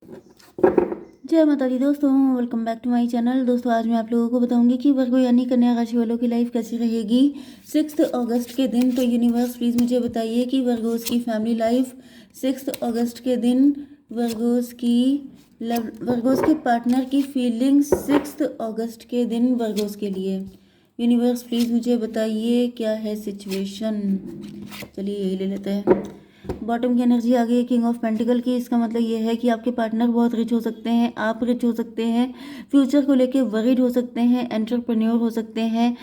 जय माता दी दोस्तों, welcome back to my channel. दोस्तों आज मैं आप लोगों को बताऊंगी कि वर्गो यानी कन्या राशि वालों की लाइफ कैसी रहेगी 6 अगस्त के दिन। तो यूनिवर्स प्लीज़ मुझे बताइए कि वर्गोस की फैमिली लाइफ 6 अगस्त के दिन, वर्गोस की वर्गोस के पार्टनर की फीलिंग्स 6 अगस्त के दिन वर्गोस के लिए। यूनिवर्स प्लीज़ मुझे बताइए क्या है सिचुएशन। चलिए यही ले लेते हैं। बॉटम की एनर्जी आ गई है किंग ऑफ पेंटिकल की। इसका मतलब ये है कि आपके पार्टनर बहुत रिच हो सकते हैं, आप रिच हो सकते हैं, फ्यूचर को लेके वरीड हो सकते हैं, एंटरप्रेन्योर हो सकते हैं,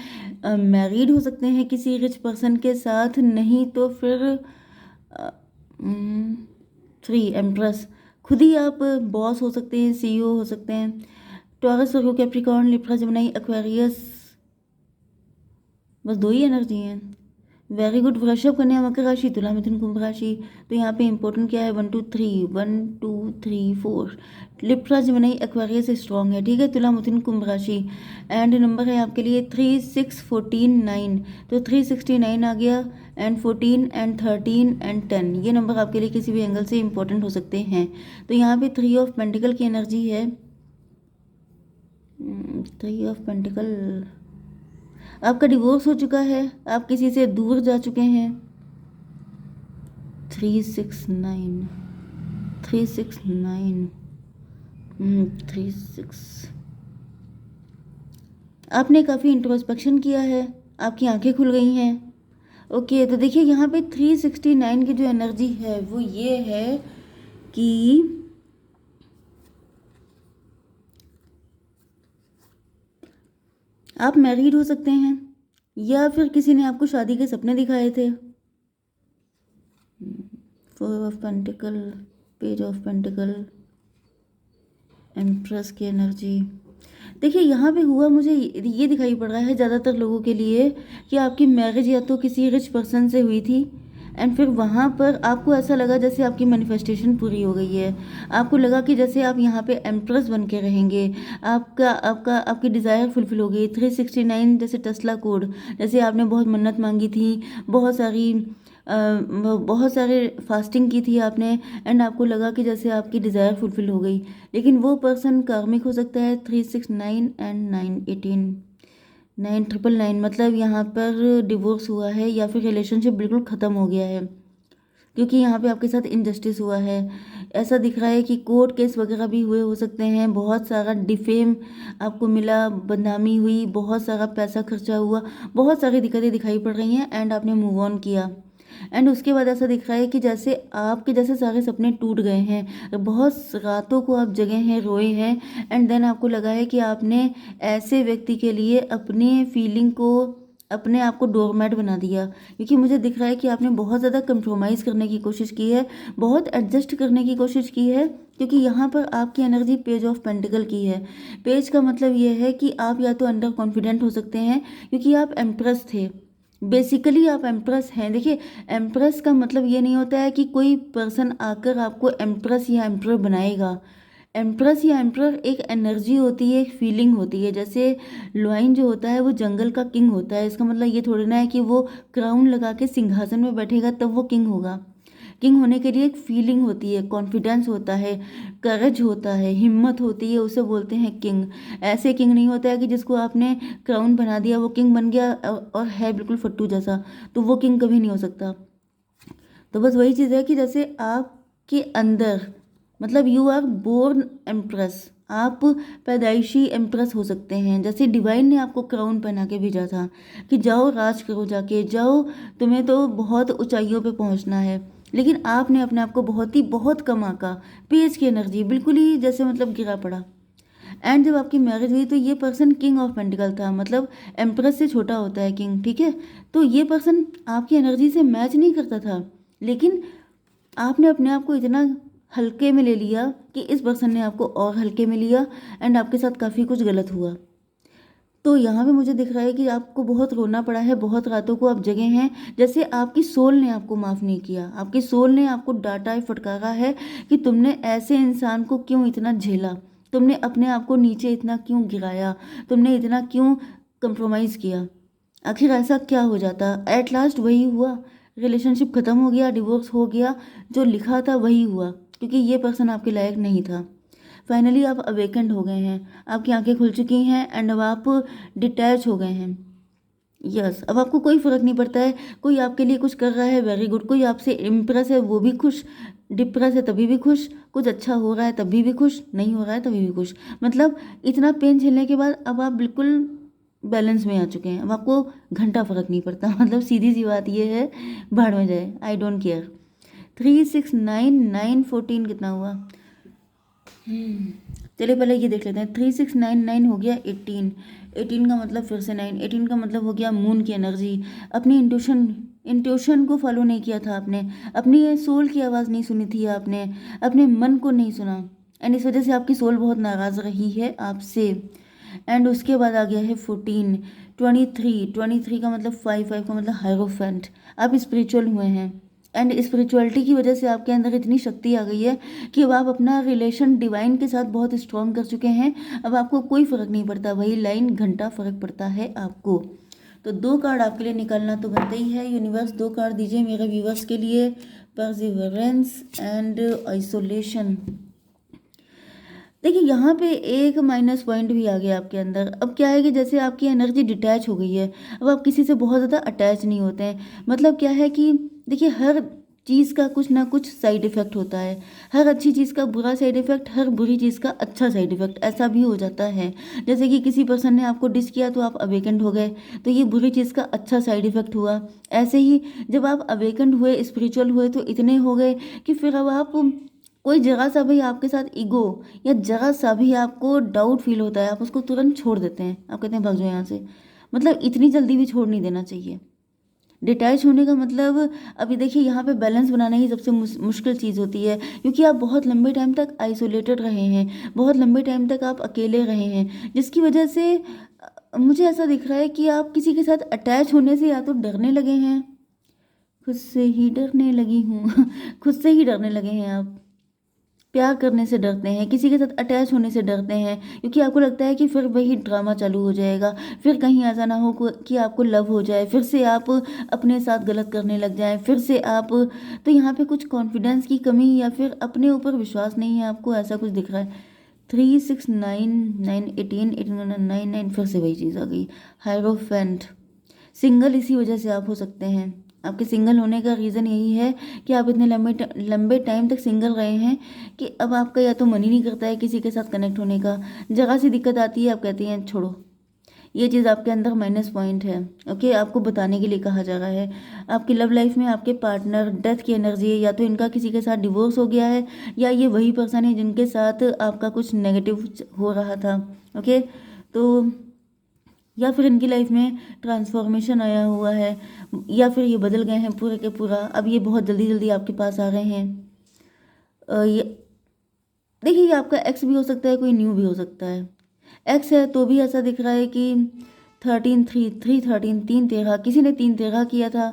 मैरिड हो सकते हैं किसी रिच पर्सन के साथ। नहीं तो फिर 3 एम्प्रेस, खुद ही आप बॉस हो सकते हैं, सीईओ हो सकते हैं। टॉरस, वर्गो, कैप्रिकॉर्न, लिब्रा, जेमिनी, एक्वेरियस, बस 2 ही एनर्जी हैं। Very good. वृषभ, कन्या, मकर राशि, तुला, मिथुन, कुंभ राशि। तो यहाँ पे इंपॉर्टेंट क्या है, 1 2 3 1 2 3 4। लिब्रा, जेमिनी, एक्वेरियस स्ट्रॉन्ग है, ठीक है। तुला, मिथुन, कुंभ राशि। एंड नंबर है आपके लिए 3 6 14 9। तो 369 आ गया, एंड 14 एंड 13 एंड 10, ये नंबर आपके लिए किसी भी एंगल से इंपॉर्टेंट हो सकते हैं। तो यहाँ पे 3 ऑफ पेंटिकल की एनर्जी है। 3 ऑफ पेंटिकल, आपका डिवोर्स हो चुका है, आप किसी से दूर जा चुके हैं। 369 369 36, आपने काफ़ी इंट्रोस्पेक्शन किया है, आपकी आंखें खुल गई हैं। ओके, तो देखिए यहाँ पे 369 की जो एनर्जी है वो ये है कि आप मैरिड हो सकते हैं, या फिर किसी ने आपको शादी के सपने दिखाए थे। 4 of pentacle, page of pentacle, empress की एनर्जी। देखिए यहाँ पे हुआ, मुझे ये दिखाई पड़ रहा है ज़्यादातर लोगों के लिए कि आपकी मैरिज या तो किसी रिच पर्सन से हुई थी, एंड फिर वहाँ पर आपको ऐसा लगा जैसे आपकी मैनिफेस्टेशन पूरी हो गई है। आपको लगा कि जैसे आप यहाँ पे एम्प्रेस बन के रहेंगे, आपका आपका आपकी डिज़ायर फुलफिल हो गई। 369 जैसे टेस्ला कोड, जैसे आपने बहुत मन्नत मांगी थी, बहुत सारे फास्टिंग की थी आपने, एंड आपको लगा कि जैसे आपकी डिज़ायर फुलफिल हो गई। लेकिन वो पर्सन कार्मिक हो सकता है। 369 एंड 918, 999, मतलब यहाँ पर डिवोर्स हुआ है या फिर रिलेशनशिप बिल्कुल ख़त्म हो गया है, क्योंकि यहाँ पे आपके साथ इनजस्टिस हुआ है। ऐसा दिख रहा है कि कोर्ट केस वगैरह भी हुए हो सकते हैं, बहुत सारा डिफेम आपको मिला, बदनामी हुई, बहुत सारा पैसा खर्चा हुआ, बहुत सारी दिक्कतें दिखाई पड़ रही हैं, एंड आपने मूव ऑन किया। एंड उसके बाद ऐसा दिख रहा है कि जैसे आपके जैसे सारे सपने टूट गए हैं, बहुत रातों को आप जगे हैं, रोए हैं, एंड देन आपको लगा है कि आपने ऐसे व्यक्ति के लिए अपने फीलिंग को, अपने आप को डोरमैट बना दिया। क्योंकि मुझे दिख रहा है कि आपने बहुत ज़्यादा कंप्रोमाइज़ करने की कोशिश की है, बहुत एडजस्ट करने की कोशिश की है, क्योंकि यहाँ पर आपकी एनर्जी पेज ऑफ पेंटिकल की है। पेज का मतलब ये है कि आप या तो अंडर कॉन्फिडेंट हो सकते हैं, क्योंकि आप एम्प्रेस थे, बेसिकली आप एम्प्रेस हैं। देखिए, एम्प्रेस का मतलब ये नहीं होता है कि कोई पर्सन आकर आपको एम्प्रेस या एम्प्रर बनाएगा। एम्प्रेस या एम्प्रर एक एनर्जी होती है, एक फीलिंग होती है। जैसे लॉयन जो होता है वो जंगल का किंग होता है, इसका मतलब ये थोड़ी ना है कि वो क्राउन लगा के सिंहासन में बैठेगा तब वो किंग होगा। किंग होने के लिए एक फीलिंग होती है, कॉन्फिडेंस होता है, करेज होता है, हिम्मत होती है, उसे बोलते हैं किंग। ऐसे किंग नहीं होता है कि जिसको आपने क्राउन बना दिया, वो किंग बन गया और है बिल्कुल फट्टू जैसा, तो वो किंग कभी नहीं हो सकता। तो बस वही चीज़ है कि जैसे आपके अंदर, मतलब यू आर बोर्न एम्प्रेस, आप पैदाइशी एम्प्रेस हो सकते हैं। जैसे डिवाइन ने आपको क्राउन पहना के भेजा था कि जाओ राज करो, जाके जाओ, तुम्हें तो बहुत ऊंचाइयों पे पहुंचना है, लेकिन आपने अपने आप को बहुत कम आंका। पेज की एनर्जी बिल्कुल ही जैसे मतलब गिरा पड़ा। एंड जब आपकी मैरिज हुई तो ये पर्सन किंग ऑफ पेंटिकल था, मतलब एम्प्रेस से छोटा होता है किंग, ठीक है। तो ये पर्सन आपकी एनर्जी से मैच नहीं करता था, लेकिन आपने अपने आप को इतना हल्के में ले लिया कि इस पर्सन ने आपको और हल्के में लिया, एंड आपके साथ काफ़ी कुछ गलत हुआ। तो यहाँ पे मुझे दिख रहा है कि आपको बहुत रोना पड़ा है, बहुत रातों को आप जगे हैं, जैसे आपकी सोल ने आपको माफ़ नहीं किया, आपकी सोल ने आपको डांटा है, फटकारा है कि तुमने ऐसे इंसान को क्यों इतना झेला, तुमने अपने आप को नीचे इतना क्यों गिराया, तुमने इतना क्यों कंप्रोमाइज़ किया। आखिर ऐसा क्या हो जाता, एट लास्ट वही हुआ, रिलेशनशिप ख़त्म हो गया, डिवोर्स हो गया, जो लिखा था वही हुआ। क्योंकि ये पर्सन आपके लायक नहीं था। फाइनली आप अवेकेंड हो गए हैं, आपकी आंखें खुल चुकी हैं एंड अब आप डिटैच हो गए हैं। यस, अब आपको कोई फ़र्क नहीं पड़ता है, कोई आपके लिए कुछ कर रहा है वेरी गुड, कोई आपसे इम्प्रेस है वो भी खुश, डिप्रेस है तभी भी खुश, कुछ अच्छा हो रहा है तभी भी खुश, नहीं हो रहा है तभी भी खुश। मतलब इतना पेन झेलने के बाद अब आप बिल्कुल बैलेंस में आ चुके हैं, अब आपको घंटा फ़र्क नहीं पड़ता। मतलब सीधी सी बात ये है, भाड़ में जाए, आई डोंट केयर। 3 6 9 9 14 कितना हुआ? चलिए पहले ये देख लेते हैं। 3 6 9 9 हो गया 18, 18 का मतलब फिर से 9, 18 का मतलब हो गया मून की एनर्जी। अपनी इंट्यूशन को फॉलो नहीं किया था आपने, अपनी सोल की आवाज़ नहीं सुनी थी आपने, अपने मन को नहीं सुना, एंड इस वजह से आपकी सोल बहुत नाराज़ रही है आपसे। एंड उसके बाद आ गया है 14, 23, 23 का मतलब 5, 5 का मतलब हायरोफेंट। आप स्पिरिचुअल हुए हैं एंड स्पिरिचुअलिटी की वजह से आपके अंदर इतनी शक्ति आ गई है कि अब आप अपना रिलेशन डिवाइन के साथ बहुत स्ट्रॉन्ग कर चुके हैं। अब आपको कोई फ़र्क नहीं पड़ता, वही लाइन घंटा फ़र्क पड़ता है आपको। तो 2 कार्ड आपके लिए निकालना तो बनता ही है। यूनिवर्स 2 कार्ड दीजिए मेरे व्यूवर्स के लिए, परसिवरेंस एंड आइसोलेशन। देखिए यहाँ पे एक माइनस पॉइंट भी आ गया आपके अंदर। अब क्या है कि जैसे आपकी एनर्जी डिटैच हो गई है, अब आप किसी से बहुत ज़्यादा अटैच नहीं होते हैं। मतलब क्या है कि देखिए हर चीज़ का कुछ ना कुछ साइड इफ़ेक्ट होता है, हर अच्छी चीज़ का बुरा साइड इफ़ेक्ट, हर बुरी चीज़ का अच्छा साइड इफ़ेक्ट, ऐसा भी हो जाता है। जैसे कि किसी पर्सन ने आपको डिस किया तो आप अवेकेंड हो गए, तो ये बुरी चीज़ का अच्छा साइड इफ़ेक्ट हुआ। ऐसे ही जब आप अवेकेंड हुए, स्पिरिचुअल हुए, तो इतने हो गए कि फिर अब आप कोई जगह सा भी आपके साथ ईगो या जगह सा भी आपको डाउट फील होता है, आप उसको तुरंत छोड़ देते हैं, आप कहते हैं भाग जाओ यहाँ से। मतलब इतनी जल्दी भी छोड़ नहीं देना चाहिए। डिटैच होने का मतलब, अभी देखिए यहाँ पे बैलेंस बनाना ही सबसे मुश्किल चीज़ होती है, क्योंकि आप बहुत लंबे टाइम तक आइसोलेटेड रहे हैं, बहुत लंबे टाइम तक आप अकेले रहे हैं, जिसकी वजह से मुझे ऐसा दिख रहा है कि आप किसी के साथ अटैच होने से या तो डरने लगे हैं, खुद से ही डरने लगी हूँ खुद से ही डरने लगे हैं आप, प्यार करने से डरते हैं, किसी के साथ अटैच होने से डरते हैं, क्योंकि आपको लगता है कि फिर वही ड्रामा चालू हो जाएगा, फिर कहीं ऐसा ना हो कि आपको लव हो जाए, फिर से आप अपने साथ गलत करने लग जाएं, फिर से आप, तो यहाँ पे कुछ कॉन्फिडेंस की कमी या फिर अपने ऊपर विश्वास नहीं है आपको, ऐसा कुछ दिख रहा है। 3 6 9 9 18 18 9 9 फिर से वही चीज़ आ गई, हायरोफेंट। सिंगल इसी वजह से आप हो सकते हैं। आपके सिंगल होने का रीज़न यही है कि आप इतने लंबे टाइम तक सिंगल रहे हैं कि अब आपका या तो मन ही नहीं करता है किसी के साथ कनेक्ट होने का, जगह सी दिक्कत आती है, आप कहते हैं छोड़ो। ये चीज़ आपके अंदर माइनस पॉइंट है। ओके, आपको बताने के लिए कहा जा रहा है। आपकी लव लाइफ में आपके पार्टनर डेथ की एनर्जी है, या तो इनका किसी के साथ डिवोर्स हो गया है, या ये वही पर्सन है जिनके साथ आपका कुछ नेगेटिव हो रहा था। ओके, तो या फिर इनकी लाइफ में ट्रांसफॉर्मेशन आया हुआ है, या फिर ये बदल गए हैं पूरे के पूरा, अब ये बहुत जल्दी जल्दी आपके पास आ रहे हैं। ये देखिए, ये आपका एक्स भी हो सकता है, कोई न्यू भी हो सकता है। एक्स है तो भी ऐसा दिख रहा है कि 13 3 3 13 3 13, किसी ने 3 13 किया था,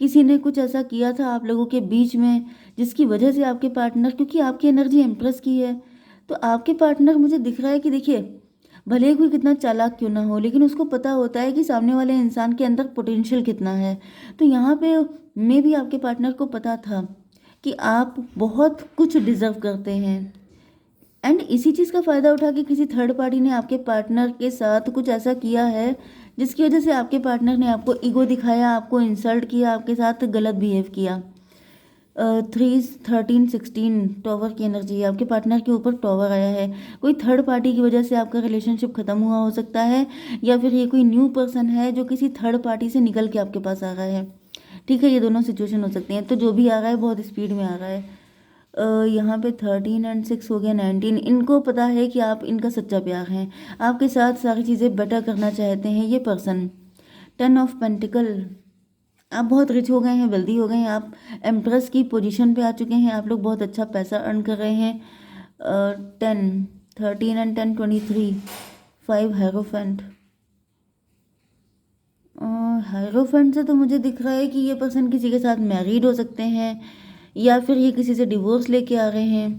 किसी ने कुछ ऐसा किया था आप लोगों के बीच में, जिसकी वजह से आपके पार्टनर, क्योंकि आपकी एनर्जी इम्प्रेस की है, तो आपके पार्टनर मुझे दिख रहा है कि देखिए भले ही कोई कितना चालाक क्यों ना हो, लेकिन उसको पता होता है कि सामने वाले इंसान के अंदर पोटेंशियल कितना है। तो यहाँ पे मे भी आपके पार्टनर को पता था कि आप बहुत कुछ डिजर्व करते हैं, एंड इसी चीज़ का फ़ायदा उठा के किसी थर्ड पार्टी ने आपके पार्टनर के साथ कुछ ऐसा किया है, जिसकी वजह से आपके पार्टनर ने आपको ईगो दिखाया, आपको इंसल्ट किया, आपके साथ गलत बिहेव किया। 3 13 16 टॉवर की एनर्जी है, आपके पार्टनर के ऊपर टॉवर आया है। कोई थर्ड पार्टी की वजह से आपका रिलेशनशिप ख़त्म हुआ हो सकता है, या फिर ये कोई न्यू पर्सन है जो किसी थर्ड पार्टी से निकल के आपके पास आ रहा है। ठीक है, ये दोनों सिचुएशन हो सकती हैं। तो जो भी आ रहा है बहुत स्पीड में आ रहा है। यहाँ पे 13 एंड 6 हो गया 19। इनको पता है कि आप इनका सच्चा प्यार है, आपके साथ सारी चीज़ें बेटर करना चाहते हैं ये पर्सन। 10 ऑफ पेंटिकल, आप बहुत रिच हो गए हैं, वेल्दी हो गए हैं, आप एम्प्रेस की पोजीशन पे आ चुके हैं, आप लोग बहुत अच्छा पैसा अर्न कर रहे हैं। 10 13 एंड 10 23, 5 हायरोफेंट। हायरोफेंट से तो मुझे दिख रहा है कि ये पर्सन किसी के साथ मैरिड हो सकते हैं, या फिर ये किसी से डिवोर्स लेके आ रहे हैं।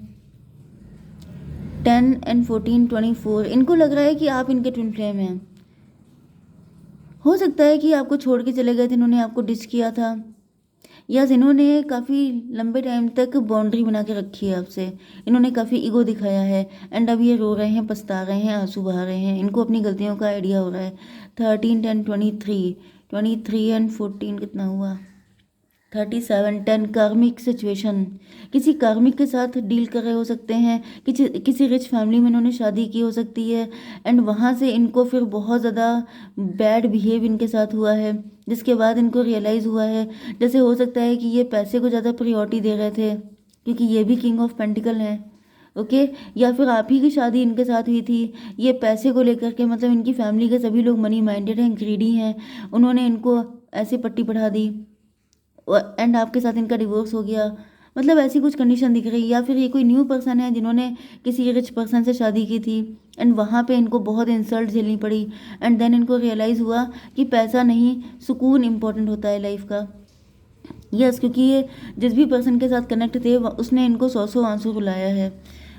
10 एंड 14 24, इनको लग रहा है कि आप इनके ट्विन फ्लेम हैं। हो सकता है कि आपको छोड़ के चले गए थे, इन्होंने आपको डिच किया था, यस, इन्होंने काफ़ी लंबे टाइम तक बाउंड्री बना के रखी है आपसे। इन्होंने काफ़ी ईगो दिखाया है एंड अब ये रो रहे हैं, पछता रहे हैं, आंसू बहा रहे हैं। इनको अपनी गलतियों का आइडिया हो रहा है। 13, 10, 23 एंड 14 कितना हुआ? 37, 10 कार्मिक सिचुएशन। किसी कार्मिक के साथ डील कर रहे हो सकते हैं। किसी रिच फैमिली में इन्होंने शादी की हो सकती है एंड वहाँ से इनको फिर बहुत ज़्यादा बैड बिहेव इनके साथ हुआ है, जिसके बाद इनको रियलाइज़ हुआ है। जैसे हो सकता है कि ये पैसे को ज़्यादा प्रायोरिटी दे रहे थे, क्योंकि ये भी किंग ऑफ पेंटिकल हैं। ओके, या फिर आप ही की शादी इनके साथ हुई थी। ये पैसे को लेकर के, मतलब इनकी फैमिली के सभी लोग मनी माइंडेड हैं, ग्रीडी हैं। उन्होंने इनको ऐसे पट्टी पढ़ा दी एंड आपके साथ इनका डिवोर्स हो गया। मतलब ऐसी कुछ कंडीशन दिख रही है। या फिर ये कोई न्यू पर्सन है जिन्होंने किसी रिच पर्सन से शादी की थी एंड वहाँ पे इनको बहुत इंसल्ट झेलनी पड़ी एंड देन इनको रियलाइज़ हुआ कि पैसा नहीं, सुकून इम्पोर्टेंट होता है लाइफ का। यस, क्योंकि ये जिस भी पर्सन के साथ कनेक्ट थे उसने इनको 100 आंसू रुलाया है।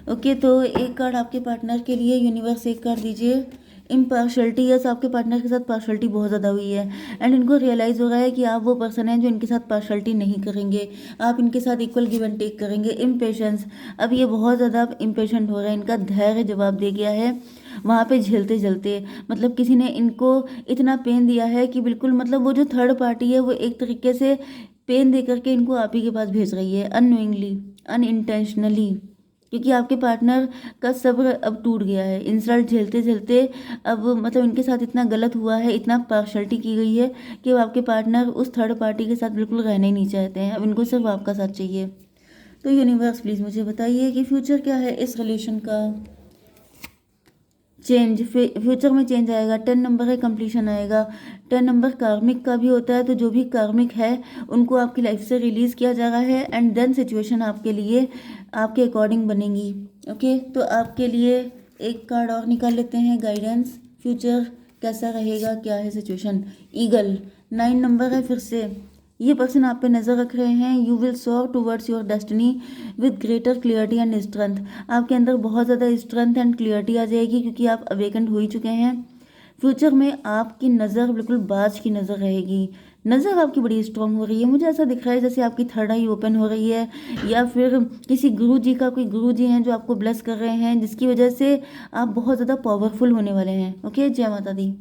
ओके, तो एक कार्ड आपके पार्टनर के लिए, यूनिवर्स एक कार्ड दीजिए। इम्पार्शलिटी। यस, आपके पार्टनर के साथ पार्शलिटी बहुत ज़्यादा हुई है एंड इनको रियलाइज़ हो रहा है कि आप वो पर्सन हैं जो इनके साथ पार्शलिटी नहीं करेंगे। आप इनके साथ इक्वल गिव एंड टेक करेंगे। इम्पेशेंस। अब ये बहुत ज़्यादा इम्पेशेंट हो रहा है। इनका धैर्य जवाब दे गया है वहाँ पे झेलते झेलते। मतलब किसी ने इनको इतना पेन दिया है कि बिल्कुल, मतलब वो जो थर्ड पार्टी है वो एक तरीके से पेन दे करके इनको आप ही के पास भेज रही है, अननोइंगली, अनइंटेंशनली। क्योंकि आपके पार्टनर का सब्र अब टूट गया है। इंसल्ट झेलते झेलते अब, मतलब इनके साथ इतना गलत हुआ है, इतना पार्शलिटी की गई है कि अब आपके पार्टनर उस थर्ड पार्टी के साथ बिल्कुल रहना ही नहीं चाहते हैं। अब इनको सिर्फ आपका साथ चाहिए। तो यूनिवर्स प्लीज़ मुझे बताइए कि फ्यूचर क्या है इस रिलेशन का। चेंज, फ्यूचर में चेंज आएगा। 10 नंबर है, कंप्लीशन आएगा। 10 नंबर कार्मिक का भी होता है, तो जो भी कार्मिक है उनको आपकी लाइफ से रिलीज़ किया जा रहा है एंड देन सिचुएशन आपके लिए आपके अकॉर्डिंग बनेगी। ओके, तो आपके लिए एक कार्ड और निकाल लेते हैं, गाइडेंस। फ्यूचर कैसा रहेगा, क्या है सिचुएशन। ईगल, 9 नंबर है फिर से। ये पर्सन आप पे नज़र रख रहे हैं। यू विल सोर towards your destiny with greater clarity and strength. आपके अंदर बहुत ज़्यादा स्ट्रेंथ एंड क्लियरिटी आ जाएगी क्योंकि आप अवेकेंड हो ही चुके हैं। फ्यूचर में आपकी नज़र बिल्कुल बाज की नज़र रहेगी। नज़र आपकी बड़ी स्ट्रांग हो रही है। मुझे ऐसा दिख रहा है जैसे आपकी थर्ड आई ओपन हो रही है, या फिर किसी गुरु जी का, कोई गुरु जी हैं जो आपको ब्लेस कर रहे हैं, जिसकी वजह से आप बहुत ज़्यादा पावरफुल होने वाले हैं। ओके, जय माता दी।